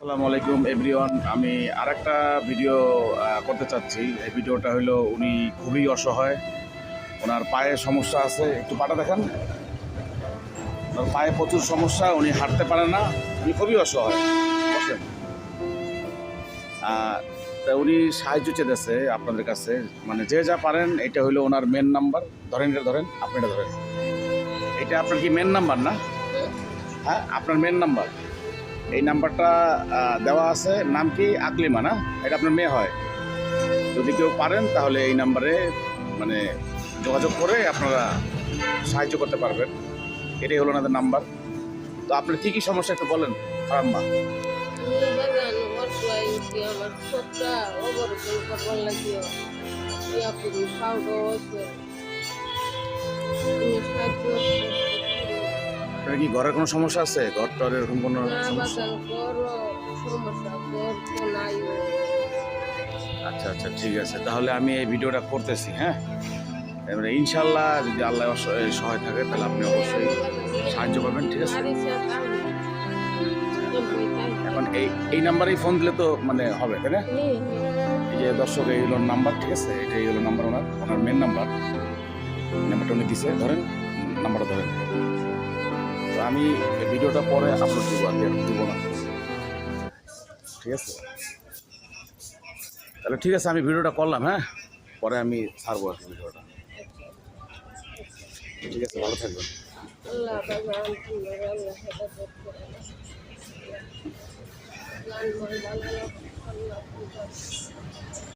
আসসালামু আলাইকুম এভরিওয়ান। আমি আরেকটা ভিডিও করতে চাচ্ছি। এই ভিডিওটা হলো উনি খুবই অসহায়, ওনার পায়ে সমস্যা আছে। একটু পাটা দেখান। ওনার পায়ে প্রচুর সমস্যা, উনি হাঁটতে পারে না, উনি খুবই অসহায়। বসেন। তা উনি সাহায্য চেয়েছে আপনাদের কাছে, মানে যে যা পারেন। এটা হলো ওনার মেন নাম্বার। ধরেন, এটা ধরেন, আপনি এটা ধরেন। এটা আপনার কি মেন নাম্বার না? হ্যাঁ, আপনার মেন নাম্বার। এই নাম্বারটা দেওয়া আছে। নাম কি? আকলিমা না? এটা আপনার মেয়ে হয়। যদি কেউ পারেন তাহলে এই নাম্বারে মানে যোগাযোগ করে আপনারা সাহায্য করতে পারবেন। এটাই হলো ওনাদের নাম্বার। তো আপনার কী কী সমস্যা একটু বলেন ফারাম্মা। আপনার কি ঘরের কোনো সমস্যা আছে? ঘর টর এরকম কোনো সমস্যা? আচ্ছা আচ্ছা, ঠিক আছে। তাহলে আমি এই ভিডিওটা করতেছি। হ্যাঁ, এবারে ইনশাল্লাহ যদি আল্লাহ সহায় থাকে তাহলে আপনি অবশ্যই সাহায্য পাবেন। ঠিক আছে। এখন এই নাম্বারেই ফোন দিলে তো মানে হবে, তাই না? এই যে দর্শক, এই হলো নাম্বার। ঠিক আছে, এটাই হলো নাম্বার ওনার মেন নাম্বার। নাম্বারটা উনি দিছে, ধরেন নাম্বারটা ধরেন। তো আমি ভিডিওটা পরে আপলোড দিব, আগে দিব না। ঠিক আছে, তাহলে ঠিক আছে, আমি ভিডিওটা করলাম। হ্যাঁ, পরে আমি ছাড়বো আর কি ভিডিওটা। ঠিক আছে, ভালো থাকবেন।